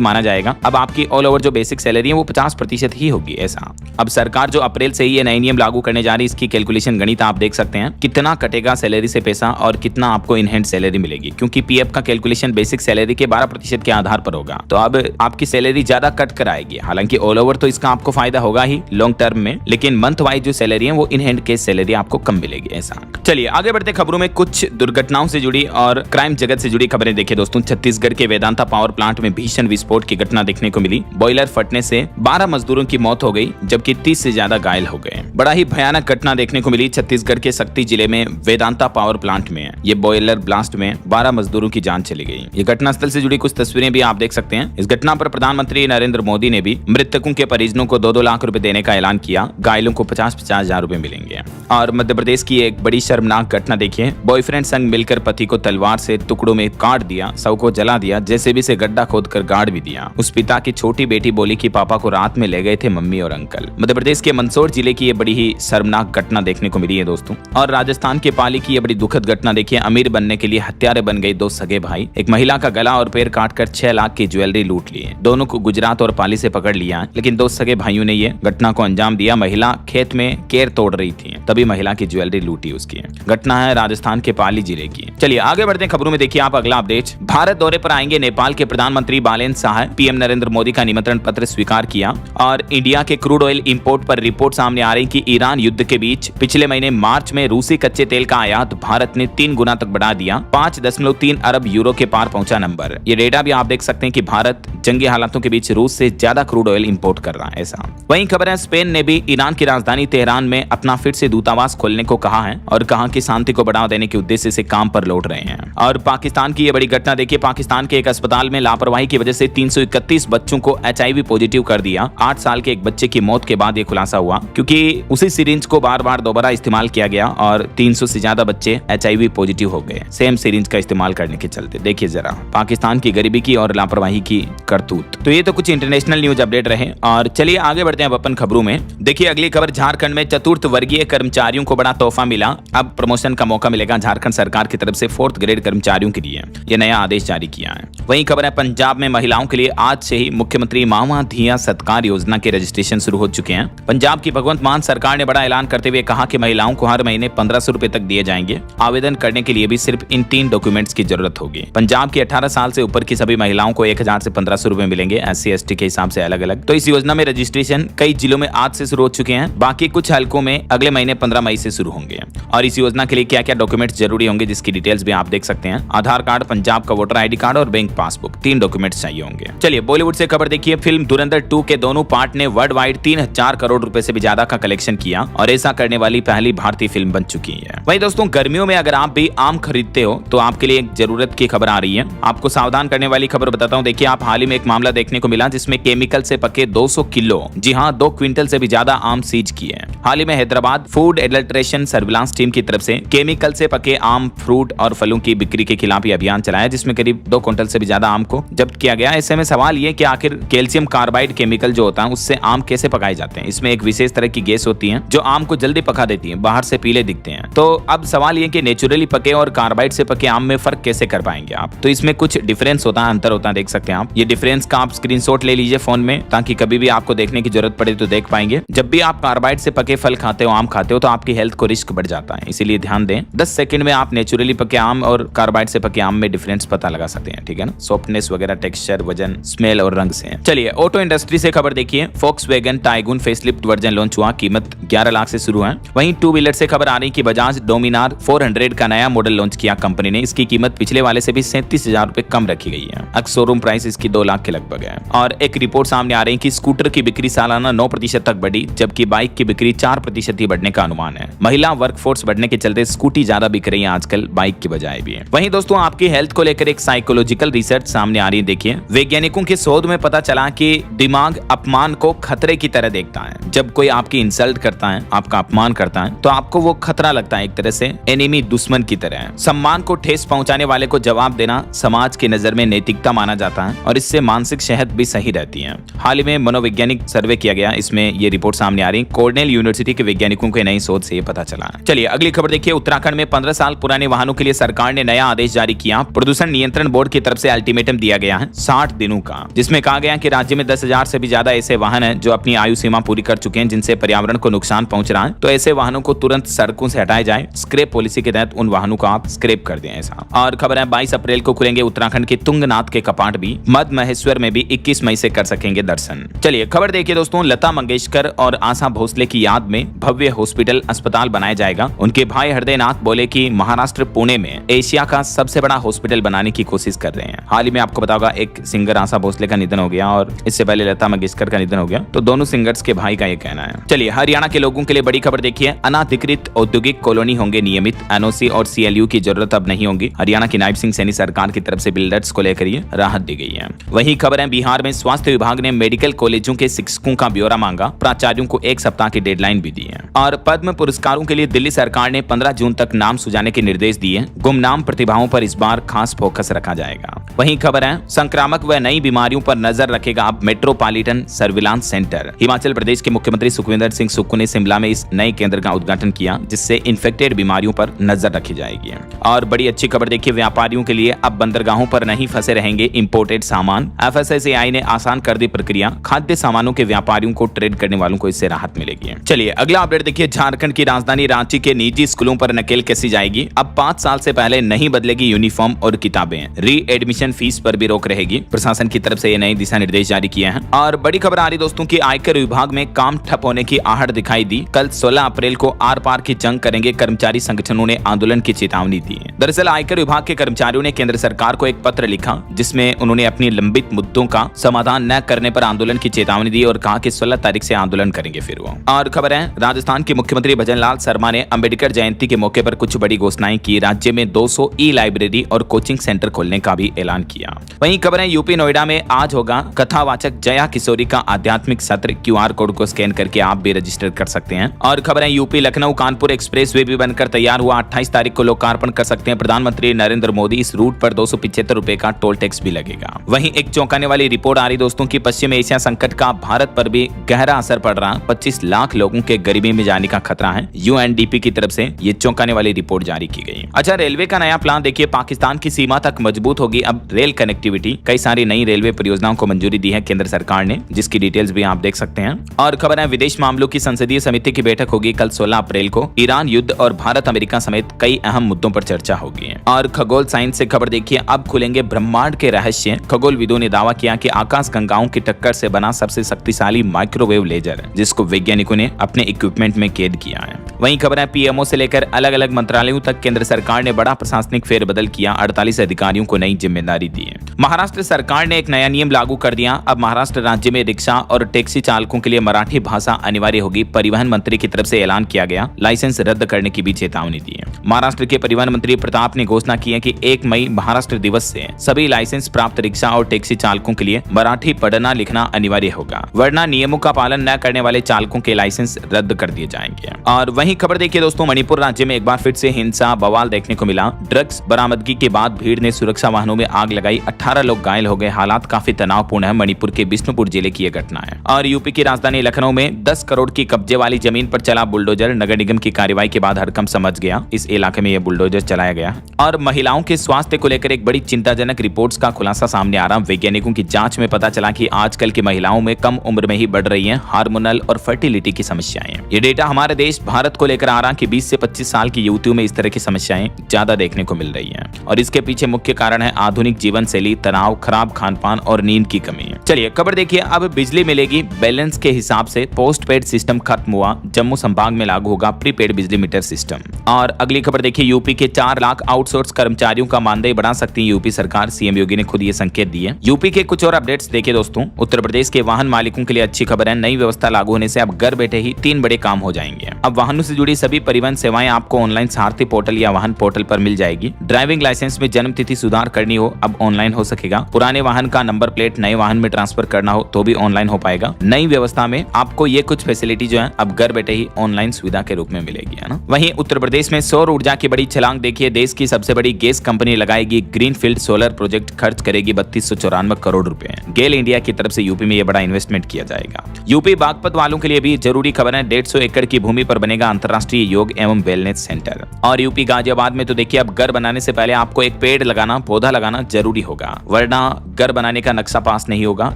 माना जाएगा। अब आपकी ऑल ओवर जो बेसिक सैलरी है वो 50% ही होगी ऐसा। अब सरकार जो अप्रैल से ही ये नए नियम लागू करने जा रही है, इसकी कैलकुलेशन गणित आप देख सकते हैं, कितना कटेगा सैलरी से पैसा और कितना आपको इन हैंड सैलरी मिलेगी, क्योंकि पीएफ का कैलकुलेशन बेसिक सैलरी के 12% के आधार पर होगा। तो अब आपकी सैलरी ज्यादा कट कराएगी। हालांकि ऑल ओवर तो इसका आपको फायदा होगा ही लॉन्ग टर्म में, लेकिन मंथ वाइज जो सैलरी है वो इन हैंड केस सैलरी आपको कम मिलेगी ऐसा। चलिए आगे बढ़ते खबरों में कुछ दुर्घटनाओं से जुड़ी और क्राइम जगत से जुड़ी खबरें देखिए दोस्तों। छत्तीसगढ़ के वेदांता पावर प्लांट में भीषण विस्फोट की घटना देखने को मिली। बॉयलर फटने से 12 मजदूरों की मौत हो गई, जबकि 30 से ज्यादा घायल हो गए। बड़ा ही भयानक घटना देखने को मिली छत्तीसगढ़ के शक्ति जिले में वेदांता पावर प्लांट में। ये बॉयलर ब्लास्ट में 12 मजदूरों की जान चली गई। ये घटनास्थल से जुड़ी कुछ तस्वीरें भी आप देख सकते हैं। इस घटना पर प्रधानमंत्री नरेंद्र मोदी ने भी मृतकों के परिजनों को 2-2 लाख रुपए देने का ऐलान किया। घायलों को 50-50 हजार रुपए मिलेंगे। और मध्य प्रदेश की एक बड़ी शर्मनाक घटना देखिए, बॉयफ्रेंड संग मिलकर पति को तलवार से टुकड़ों में काट दिया, शव को जला दिया, जेसीबी से गड्ढा खोदकर गाड़ भी दिया। उस पिता की छोटी बेटी बोली कि पापा को रात में ले गए थे मम्मी और अंकल। मध्य प्रदेश के मंदसौर जिले की ये बड़ी ही शर्मनाक घटना देखने को मिली है दोस्तों। और राजस्थान के पाली की ये बड़ी दुखद घटना देखिए, अमीर बनने के लिए हत्यारे बन गए 2 सगे भाई। एक महिला का गला और पैर काटकर 6 लाख की ज्वेलरी लूट ली। दोनों को गुजरात और पाली से पकड़ लिया, लेकिन 2 सगे भाइयों ने ये घटना को अंजाम दिया। महिला खेत में केर तोड़ रही थी, तभी महिला की ज्वेलरी लूटी उसकी। घटना है राजस्थान के पाली जिले की। चलिए आगे बढ़ते हैं खबरों में देखिए आप अगला अपडेट। भारत दौरे पर आएंगे नेपाल के प्रधानमंत्री बालेन शाह। पीएम नरेंद्र मोदी का निमंत्रण पत्र स्वीकार किया। और इंडिया के क्रूड ऑयल इंपोर्ट पर रिपोर्ट सामने आ रही कि ईरान युद्ध के बीच पिछले महीने मार्च में रूसी कच्चे तेल का आयात भारत ने 3 गुना तक बढ़ा दिया। 5.3 अरब यूरो के पार पहुंचा नंबर। ये डेटा भी आप देख सकते हैं कि भारत जंगी हालातों के बीच रूस से ज्यादा क्रूड ऑयल इंपोर्ट कर रहा है ऐसा। वहीं खबर है, स्पेन ने भी ईरान की राजधानी तेहरान में अपना फिर से दूतावास खोलने को कहा है और कहा कि शांति को बढ़ावा देने के उद्देश्य से काम पर लौट रहे हैं। और पाकिस्तान की ये बड़ी घटना देखिए, पाकिस्तान के एक अस्पताल में लापरवाही की वजह से 331 बच्चों को HIV पॉजिटिव कर दिया। 8 साल के एक बच्चे की मौत के बाद ये खुलासा हुआ, क्योंकि उसी सिरिंज को बार बार दोबारा इस्तेमाल किया गया और 300 से ज्यादा बच्चे HIV पॉजिटिव हो गए सेम सिरिंज का इस्तेमाल करने के चलते। देखिए जरा पाकिस्तान की गरीबी की और लापरवाही की करतूत। तो ये तो कुछ इंटरनेशनल न्यूज अपडेट रहे। और चलिए आगे बढ़ते हैं अपन खबरों में। देखिए अगली खबर, झारखंड में चतुर्थ वर्गीय कर्मचारियों को बड़ा तोहफा मिला। अब प्रमोशन का मौका मिलेगा झारखंड सरकार की तरफ से 4th ग्रेड कर्मचारियों के लिए। ये नया आदेश जारी किया है। वहीं खबर है, पंजाब में महिलाओं के लिए आज से ही मुख्यमंत्री मामा धिया सत्कार योजना के रजिस्ट्रेशन शुरू हो चुके हैं। पंजाब की भगवंत मान सरकार ने बड़ा ऐलान करते हुए कहा कि महिलाओं को हर महीने 1500 रुपए तक दिए जाएंगे। आवेदन करने के लिए भी सिर्फ इन 3 डॉक्यूमेंट्स की जरूरत होगी। पंजाब की 18 साल से ऊपर की सभी महिलाओं को 1000 से 1500 रुपए मिलेंगे, SC ST के हिसाब से अलग अलग। तो इस योजना में रजिस्ट्रेशन कई जिलों में आज से शुरू हो चुके हैं, बाकी कुछ हलकों में अगले महीने 15 मई से शुरू होंगे। और इस योजना के लिए क्या क्या डॉक्यूमेंट्स जरूरी होंगे जिसकी डिटेल्स भी आप देख सकते हैं। आधार कार्ड, पंजाब का वोटर ID कार्ड और बैंक पासबुक, 3 डॉक्यूमेंट्स चाहिए होंगे। चलिए बॉलीवुड से खबर देखिए, फिल्म धुरंधर 2 के दोनों पार्ट ने वर्ल्ड वाइड 3000 करोड़ रुपए से भी ज्यादा का कलेक्शन किया और ऐसा करने वाली पहली भारतीय फिल्म बन चुकी है। वहीं दोस्तों गर्मियों में अगर आप भी आम खरीदते हो तो आपके लिए एक जरूरत की खबर आ रही है। आपको सावधान करने वाली खबर बताता हूँ। देखिए आप हाल ही में एक मामला देखने को मिला जिसमें केमिकल से पके 200 किलो, जी हाँ 2 क्विंटल से भी ज्यादा आम सीज किए। हाल ही में Hyderabad food adulteration surveillance team की तरफ से केमिकल से पके आम, फ्रूट और फलों की बिक्री के खिलाफ ये अभियान चलाया, जिसमें करीब 2 क्विंटल से भी ज्यादा आम को जब्त किया गया। ऐसे में सवाल ये कि आखिर कैल्शियम कार्बाइड केमिकल जो होता है उससे आम कैसे पकाए जाते हैं। इसमें एक विशेष तरह की गैस होती है जो आम को जल्दी पका देती है, बाहर से पीले दिखते हैं। तो अब सवाल ये कि नेचुरली पके और कार्बाइड से पके आम में फर्क कैसे कर पाएंगे आप। तो इसमें कुछ डिफरेंस होता है, अंतर होता है, देख सकते हैं आप। ये डिफरेंस का आप स्क्रीनशॉट ले लीजिए फोन में, ताकि कभी भी आपको देखने की जरूरत पड़े तो देख पाएंगे। जब भी आप कार्बाइड से पके फल खाते हो, आम खाते हो, तो आपकी हेल्थ को रिस्क बढ़ जाता है, इसीलिए ध्यान दें। 10 सेकंड में आप नेचुरली पके आम और कार्बाइड से पके आम में डिफरेंस पता लगा सकते हैं, ठीक है ना। सॉफ्टनेस वगैरह, टेक्सचर, वजन, स्मेल और रंग से। चलिए ऑटो इंडस्ट्री से खबर देखिए, Volkswagen tycoon facelift version launch हुआ। इनोवा कीमत 11 लाख से शुरू है। वहीं टू व्हीलर से खबर आ रही कि बजाज डोमिनार 400 का नया मॉडल लॉन्च किया कंपनी ने। इसकी कीमत पिछले वाले से भी 37,000 रुपए कम रखी गई है। अब शोरूम प्राइस इसकी 2 लाख के लगभग है। और एक रिपोर्ट सामने आ रही है कि स्कूटर की बिक्री सालाना 9% तक बढ़ी, जबकि बाइक की बिक्री 4% ही बढ़ने का अनुमान है। महिला वर्कफोर्स बढ़ने के चलते स्कूटी ज्यादा बिक रही है आजकल बाइक की बजाय भी। वहीं दोस्तों आपकी हेल्थ को लेकर एक साइकोलॉजिकल रिसर्च सामने आ रही है। देखिए, वैज्ञानिकों के शोध में पता चला कि दिमाग अपमान को खतरे की तरह देखता है। जब कोई आपकी इंसल्ट करता है, आपका अपमान करता है, तो आपको वो खतरा लगता है, एक तरह से एनिमी, दुश्मन की तरह है। सम्मान को ठेस पहुंचाने वाले को जवाब देना समाज की नजर में नैतिकता माना जाता है और इससे मानसिक सेहत भी सही रहती है। हाल ही में मनोवैज्ञानिक सर्वे किया गया, इसमें ये रिपोर्ट सामने आ रही है। कॉर्नेल यूनिवर्सिटी के वैज्ञानिकों के नई शोध से ये पता चला है। चलिए अगली खबर देखिए। उत्तराखंड में 15 साल पुराने वाहनों के लिए सरकार ने नया आदेश जारी किया। प्रदूषण नियंत्रण बोर्ड की तरफ से अल्टीमेटम दिया गया है 60 दिनों का, जिसमें कहा गया कि राज्य में 10,000 से भी ज्यादा ऐसे वाहन हैं जो अपनी आयु सीमा पूरी कर चुके हैं, जिनसे पर्यावरण को नुकसान पहुंच रहा है। तो ऐसे वाहनों को तुरंत सड़कों से हटाया जाए। स्क्रैप पॉलिसी के तहत उन वाहनों को आप स्क्रैप कर दें ऐसा। और खबर है 22 अप्रैल को खुलेंगे उत्तराखंड के तुंगनाथ के कपाट भी। मध्य महेश्वर में भी 21 मई से कर सकेंगे दर्शन। चलिए खबर देखिए दोस्तों। लता मंगेशकर और आशा भोसले की याद में भव्य हॉस्पिटल अस्पताल बनाया जाएगा। उनके भाई हृदयनाथ बोले कि महाराष्ट्र पुणे में एशिया का सबसे बड़ा हॉस्पिटल बनाने की कोशिश कर रहे हैं। हाल ही में आपको बताओगा एक सिंगर आशा भोसले का निधन हो गया और इससे पहले लता मंगेशकर का निधन हो गया। तो दोनों सिंगर्स के भाई का ये कहना है। चलिए हरियाणा के लोगों के लिए बड़ी खबर देखिए। अनाधिकृत औद्योगिक कॉलोनी होंगे नियमित। एनओसी और सीएलयू की जरूरत अब नहीं होगी। हरियाणा की नायब सिंह सैनी सरकार की तरफ से बिल्डर्स को लेकर ये राहत दी गई है। वही खबर है बिहार में स्वास्थ्य विभाग ने मेडिकल कॉलेजों के शिक्षकों का ब्यौरा मांगा। प्राचार्यों को 1 सप्ताह की डेडलाइन भी दी है। और पद्म पुरस्कारों के लिए दिल्ली सरकार ने 15 जून तक नाम सुझाने के निर्देश दिए। गुमनाम प्रतिभाओं पर इस बार खास फोकस रखा जाएगा। वहीं खबर है संक्रामक व नई बीमारियों पर नजर रखेगा अब metropolitan surveillance centre. Himachal Pradesh के मुख्यमंत्री सुखविंदर सिंह सुक्खू ने शिमला में इस नए केंद्र का उद्घाटन किया, जिससे इन्फेक्टेड बीमारियों पर नजर रखी जाएगी। और बड़ी अच्छी खबर देखिए व्यापारियों के लिए अब बंदरगाहों पर नहीं फंसे रहेंगे इंपोर्टेड सामान। FSSAI ने आसान कर दी प्रक्रिया। खाद्य सामानों के व्यापारियों को ट्रेड करने वालों को इससे राहत मिलेगी। चलिए अगला अपडेट देखिए। झारखंड की राजधानी रांची के निजी स्कूलों पर नकेल कसी जाएगी। अब 5 साल से पहले नहीं बदलेगी यूनिफॉर्म और किताबें। री एडमिशन फीस पर भी रोक रहेगी। प्रशासन की तरफ से ये नए दिशा निर्देश जारी किए हैं। और बड़ी खबर आ रही दोस्तों की आयकर विभाग में काम ठप होने की आहट दिखाई दी। कल 16 अप्रैल को आर पार की जंग करेंगे कर्मचारी संगठनों ने आंदोलन की चेतावनी दी है। दरअसल आयकर विभाग के कर्मचारियों ने केंद्र सरकार को एक पत्र लिखा, जिसमें उन्होंने अपनी लंबित मुद्दों का समाधान न करने पर आंदोलन की चेतावनी दी और कहा कि 16 तारीख से आंदोलन करेंगे फिर वो। और खबर है राजस्थान के मुख्यमंत्री भजनलाल शर्मा ने अंबेडकर जयंती के मौके पर कुछ बड़ी घोषणाएं की। राज्य में 200 ई लाइब्रेरी और कोचिंग सेंटर खोलने का भी ऐलान किया। वहीं खबर है यूपी नोएडा में आज होगा कथावाचक जया किशोरी का आध्यात्मिक सत्र। QR कोड को स्कैन करके आप भी रजिस्टर कर सकते हैं। और खबर है UP Lucknow Kanpur express way भी बनकर तैयार हुआ। 28 तारीख को लोकार्पण कर सकते हैं प्रधानमंत्री नरेंद्र मोदी। इस रूट पर 275 रुपए का टोल टैक्स भी लगेगा। वहीं एक चौंकाने वाली रिपोर्ट आ रही दोस्तों की पश्चिम एशिया संकट का भारत पर भी गहरा असर पड़ रहा। 25 लाख लोगों के गरीबी में जाने का खतरा है। UNDP की तरफ से ये चौंकाने वाली रिपोर्ट जारी की गई। अच्छा रेलवे का नया प्लान देखिए। पाकिस्तान की सीमा तक मजबूत होगी अब रेल कनेक्टिविटी। कई सारी नई रेलवे परियोजनाओं को मंजूरी दी है केंद्र सरकार ने, जिसकी डिटेल्स भी आप देख सकते हैं। और खबर है विदेश मामलों की संसदीय समिति की बैठक होगी कल 16 अप्रैल को। ईरान युद्ध और भारत अमेरिका समेत कई अहम मुद्दों पर चर्चा होगी। और खगोल साइंस से खबर देखिए। अब खुलेंगे ब्रह्मांड के रहस्य। खगोलविदों ने दावा किया कि आकाश गंगाओं की टक्कर से बना सबसे शक्तिशाली माइक्रोवेव लेजर, जिसको वैज्ञानिकों ने अपने इक्विपमेंट में कैद किया है। वहीं खबर है पीएमओ से लेकर अलग अलग मंत्रालयों तक केंद्र सरकार ने बड़ा प्रशासनिक फेरबदल किया। 48 अधिकारियों को नई जिम्मेदारी दी है। महाराष्ट्र सरकार ने एक नया नियम लागू कर दिया। अब महाराष्ट्र राज्य में रिक्शा और टैक्सी चालकों के लिए मराठी भाषा अनिवार्य होगी। परिवहन मंत्री की तरफ से ऐलान किया गया। लाइसेंस रद्द करने की भी चेतावनी दी है। महाराष्ट्र के परिवहन मंत्री प्रताप ने घोषणा की है कि 1 मई महाराष्ट्र दिवस से सभी लाइसेंस प्राप्त रिक्शा और टैक्सी चालकों के लिए मराठी पढ़ना लिखना अनिवार्य होगा, वरना नियमों का पालन न करने वाले चालकों के लाइसेंस रद्द कर दिए जाएंगे। और वहीं खबर देखिए दोस्तों मणिपुर राज्य में एक बार फिर से हिंसा बवाल देखने को मिला। ड्रग्स बरामदगी के बाद भीड़ ने सुरक्षा वाहनों में आग लगाई। 18 लोग घायल हो गए। हालात काफी तनावपूर्ण है। मणिपुर के बिष्णुपुर जिले की यह घटना है। और यूपी की राजधानी लखनऊ में 10 करोड़ की कब्जे वाली जमीन पर चला बुलडोजर। नगर निगम की कार्रवाई के बाद हड़कंप समझ गया। इस इलाके में यह बुलडोजर चलाया गया। और महिलाओं के स्वास्थ्य को लेकर एक बड़ी चिंताजनक रिपोर्ट्स का खुलासा सामने आ रहा। वैज्ञानिकों की जांच में पता चला कि आजकल की महिलाओं में कम उम्र में ही बढ़ रही है हार्मोनल और फर्टिलिटी की समस्याएं। ये डेटा हमारे देश भारत को लेकर आ रहा कि 20 से 25 साल की युवतियों में इस तरह की समस्याएं ज्यादा देखने को मिल रही हैं और इसके पीछे मुख्य कारण है आधुनिक जीवन शैली, तनाव, खराब खान पान और नींद की कमी। चलिए खबर देखिए, अब बिजली मिलेगी बैलेंस के हिसाब से, पोस्ट पेड सिस्टम खत्म हुआ, जम्मू संभाग में लागू होगा प्रीपेड बिजली मीटर सिस्टम। और अगली खबर देखिए, यूपी के 4 लाख आउटसोर्स कर्मचारियों का मानदेय बढ़ा सकती है यूपी सरकार, सीएम योगी ने खुद ये संकेत दिए। यूपी के कुछ और अपडेट्स देखिए दोस्तों। उत्तर प्रदेश के वाहन मालिकों के लिए अच्छी खबर है, नई व्यवस्था लागू होने से अब घर बैठे ही 3 बड़े काम हो जाएंगे। अब वाहनों से जुड़ी सभी परिवहन सेवाएं आपको ऑनलाइन सारथी पोर्टल या वाहन पोर्टल पर मिल जाएगी। ड्राइविंग लाइसेंस में जन्म तिथि सुधार करनी हो अब ऑनलाइन हो सकेगा। पुराने वाहन का नंबर प्लेट नए वाहन में ट्रांसफर करना हो तो भी ऑनलाइन हो पाएगा। नई व्यवस्था में आपको ये कुछ फैसिलिटी जो है अब घर बैठे ही ऑनलाइन सुविधा के रूप में मिलेगी, है ना। वहीं उत्तर प्रदेश में सौर ऊर्जा की बड़ी छलांग देखिए, देश की सबसे बड़ी गैस कंपनी लगाएगी ग्रीनफील्ड सोलर प्रोजेक्ट, खर्च करेगी 3294 करोड़ रुपए। गेल इंडिया की तरफ से यूपी में ये बड़ा इन्वेस्टमेंट किया जाएगा। यूपी बागपत वालों के लिए भी जरूरी खबर है, 150 एकड़ की भूमि पर बनेगा अंतर्राष्ट्रीय योग एवं वेलनेस सेंटर। और यूपी गाजियाबाद में तो देखिए, अब घर बनाने से पहले आपको एक पेड़ लगाना, पौधा लगाना जरूरी होगा, वरना घर बनाने का नक्शा पास नहीं होगा।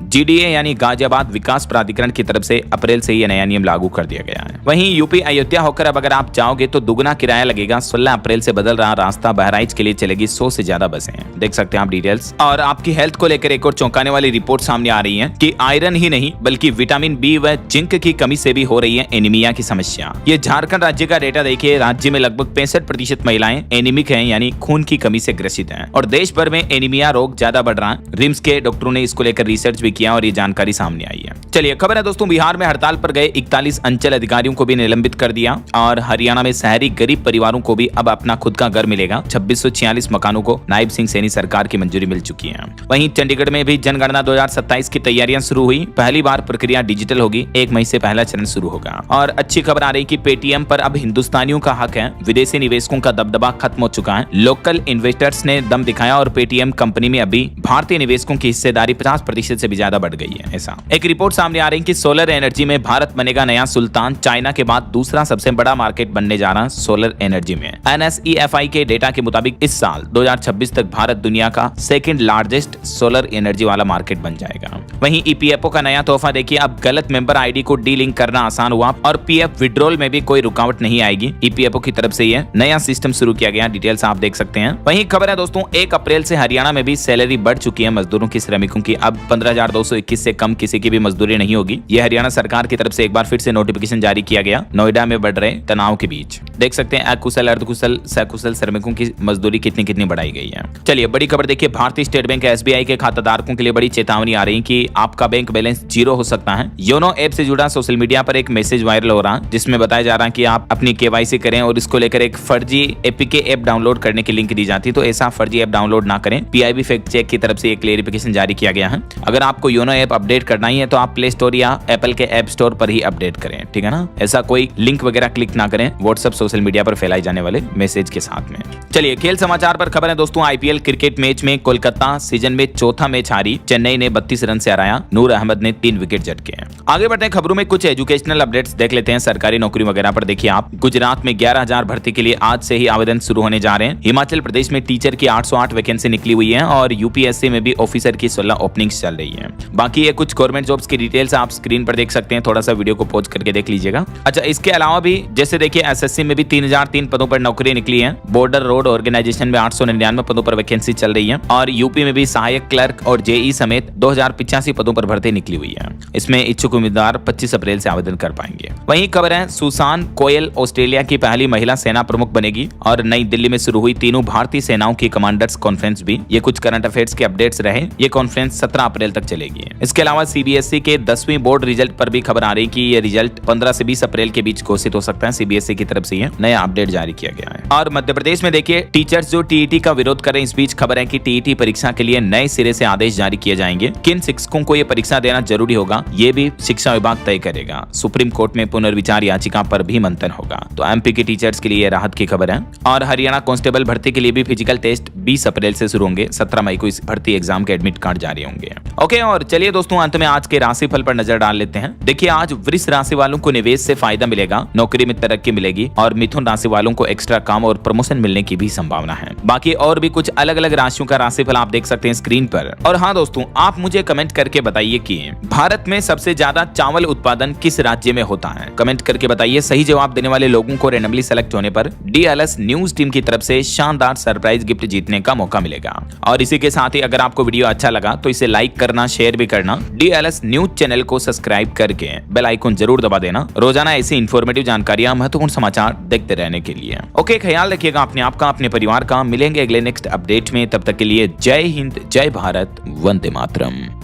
जीडीए यानी गाजियाबाद विकास प्राधिकरण की तरफ से अप्रैल से यह नया नियम लागू कर दिया गया है। वहीं यूपी अयोध्या होकर अब अगर आप जाओगे तो दुगना किराया लगेगा। 16 अप्रैल से बदल रहा रास्ता, बहराइच के लिए चलेगी 100 से ज्यादा बसें, देख सकते हैं आप डिटेल्स। और आपकी हेल्थ को लेकर एक और चौंकाने वाली रिपोर्ट सामने आ रही है कि आयरन ही नहीं बल्कि विटामिन बी व जिंक की कमी से भी हो रही है एनीमिया की समस्या। ये झारखंड राज्य का डेटा देखिए, राज्य में लगभग 65% महिलाएं एनीमिक हैं, यानी खून की कमी से ग्रसित हैं और देश भर में एनीमिया रोग ज्यादा बढ़ रहा है। रिम्स के डॉक्टरों ने इसको लेकर रिसर्च भी किया और ये जानकारी सामने आई है। चलिए खबर है दोस्तों, बिहार में हड़ताल पर गए 41 अंचल अधिकारियों को भी निलंबित कर दिया और हरियाणा में शहरी गरीब परिवारों को भी अब अपना खुद का घर मिलेगा। 2646 मकानों को नायब सिंह सैनी सरकार की मंजूरी मिल चुकी है। वहीं चंडीगढ़ में भी जनगणना 2027 की तैयारियां शुरू हुई, पहली बार प्रक्रिया डिजिटल होगी, 1 मई से पहला चरण शुरू होगा। और अच्छी खबर आ रही कि पेटीएम पर अब हिंदुस्तानियों का हक है, विदेशी निवेशकों का दबदबा खत्म हो चुका है। लोकल इन्वेस्टर्स ने दम दिखाया और पेटीएम कंपनी में अभी भारतीय निवेशकों की हिस्सेदारी 50% से भी ज्यादा बढ़ गई है। ऐसा एक रिपोर्ट सामने आ रही है कि सोलर एनर्जी में भारत बनेगा नया सुल्तान, चाइना के बाद दूसरा सबसे बड़ा मार्केट बनने जा रहा है सोलर एनर्जी में। NSEFI के डेटा के मुताबिक इस साल 2026 तक भारत दुनिया का 2nd लार्जेस्ट सोलर एनर्जी वाला मार्केट बन जाएगा। वहीं EPFO का नया तोहफा देखिए, अब गलत मेंबर आईडी को डी लिंक करना आसान हुआ और PF विड्रॉल में भी कोई रुकावट नहीं आएगी। EPFO की तरफ से यह नया सिस्टम शुरू किया गया, डिटेल्स आप देख सकते हैं। वहीं खबर है दोस्तों, 1 अप्रैल से हरियाणा में भी सैलरी बढ़ चुकी है मजदूरों की, श्रमिकों की। अब 15,221 से कम किसी की भी मजदूरी नहीं होगी। यह हरियाणा सरकार की तरफ से एक बार फिर से नोटिफिकेशन जारी किया गया। नोएडा में बढ़ रहे तनाव के बीच देख सकते हैं अकुशल, अर्धकुशल, सकुशल श्रमिकों की मजदूरी कितनी बढ़ाई गई है। चलिए बड़ी खबर देखिए, भारतीय स्टेट बैंक SBI के खाताधारकों के लिए बड़ी चेतावनी आ रही कि आपका बैंक बैलेंस 0 हो सकता है। योनो ऐप से जुड़ा सोशल मीडिया पर एक मैसेज वायरल हो रहा है जिसमें बताया जा रहा है कि आप अपनी KYC करें और इसको लेकर एक फर्जी APK ऐप डाउनलोड करने की लिंक दी जाती है, तो ऐसा फर्जी ऐप डाउनलोड ना करें। PIB फैक्ट चेक की तरफ से एक क्लेरिफिकेशन जारी किया गया है। अगर आपको योनो ऐप अपडेट करना ही है तो आप प्ले स्टोर या एप्पल के ऐप स्टोर पर ही अपडेट करें, ठीक है ना। ऐसा कोई लिंक वगैरह क्लिक ना करें व्हाट्सएप सोशल मीडिया पर फैलाई जाने वाले मैसेज के साथ में। चलिए खेल समाचार पर खबर है दोस्तों, IPL क्रिकेट मैच में कोलकाता सीजन में चौथा मैच हारी, चेन्नई ने 32 रन से हराया, नूर अहमद ने 3 विकेट झटके। आगे बढ़ते हैं खबरों में, कुछ एजुकेशनल अपडेट्स देख लेते हैं सरकारी नौकरी वगैरह पर। देखिए आप, गुजरात में 11,000 भर्ती के लिए आज से ही आवेदन शुरू होने जा रहे हैं। हिमाचल प्रदेश में टीचर की 808 वैकेंसी निकली हुई है और UPSC में भी ऑफिसर की 16 ओपनिंग्स चल रही है। बाकी ये कुछ गवर्नमेंट जॉब्स की डिटेल्स आप स्क्रीन पर देख सकते हैं, थोड़ा सा वीडियो को पॉज करके देख लीजिएगा। अच्छा, इसके अलावा भी जैसे देखिए SSC में भी 3003 पदों पर नौकरी निकली है। बॉर्डर रोड ऑर्गेनाइजेशन में 899 पदों पर वैकेंसी चल रही है और यूपी में भी सहायक क्लर्क और JE समेत 2085 पदों पर भर्ती निकली हुई है। इसमें इच्छुक उम्मीदवार 25 अप्रैल से आवेदन कर पाएंगे। वहीं खबर है, सुसान कोयल ऑस्ट्रेलिया की पहली महिला सेना प्रमुख बनेगी और नई दिल्ली में शुरू हुई तीनों भारतीय सेनाओं की कमांडर्स कॉन्फ्रेंस भी। ये कुछ करंट अफेयर्स के अपडेट्स रहे। ये कॉन्फ्रेंस 17 अप्रैल तक चलेगी। इसके अलावा CBSE के 10वीं बोर्ड रिजल्ट पर भी खबर आ रही कि ये रिजल्ट 15 से 20 अप्रैल के बीच घोषित हो सकता है। CBSE की तरफ से ये नया अपडेट जारी किया गया है। और मध्य प्रदेश में देखिए, टीचर्स जो TET का विरोध कर रहे हैं, इस बीच खबर है कि TET परीक्षा के लिए नए सिरे से आदेश जारी किए जाएंगे। किन शिक्षकों को ये परीक्षा देना जरूरी होगा, ये भी शिक्षा विभाग तय करेगा। सुप्रीम कोर्ट में पुनर्विचार याचिका पर भी मंथन होगा। तो MP के टीचर्स के लिए राहत की खबर है। और हरियाणा कांस्टेबल भर्ती के लिए भी फिजिकल टेस्ट 20 अप्रैल से शुरू होंगे। 17 मई को इस भर्ती एग्जाम के एडमिट कार्ड जारी होंगे। ओके, और चलिए दोस्तों अंत में आज के राशिफल पर नजर डाल लेते हैं। देखिए, आज वृष राशि वालों को निवेश से फायदा मिलेगा, नौकरी में तरक्की मिलेगी और मिथुन राशि वालों को एक्स्ट्रा काम और प्रमोशन मिलने की भी संभावना है। बाकी और भी कुछ अलग अलग राशियों का राशिफल आप देख सकते हैं स्क्रीन पर। और हाँ दोस्तों, आप मुझे कमेंट करके करके बताइए कि भारत में सबसे ज्यादा चावल उत्पादन किस राज्य में होता है। कमेंट करके बताइए। सही जवाब देने वाले लोगों को रैंडमली सेलेक्ट होने पर DLS न्यूज टीम की तरफ से शानदार सरप्राइज गिफ्ट जीतने का मौका मिलेगा। और इसी के साथ ही अगर आपको वीडियो अच्छा लगा तो इसे लाइक करना, शेयर भी करना, DLS न्यूज चैनल को सब्सक्राइब करके बेल आइकन जरूर दबा देना रोजाना ऐसी इंफॉर्मेटिव जानकारियां, महत्वपूर्ण समाचार देखते रहने के लिए। ओके, ख्याल रखिएगा अपने आप का, अपने परिवार का। मिलेंगे अगले नेक्स्ट अपडेट में, तब तक के लिए जय हिंद, जय भारत, वंदे मातरम।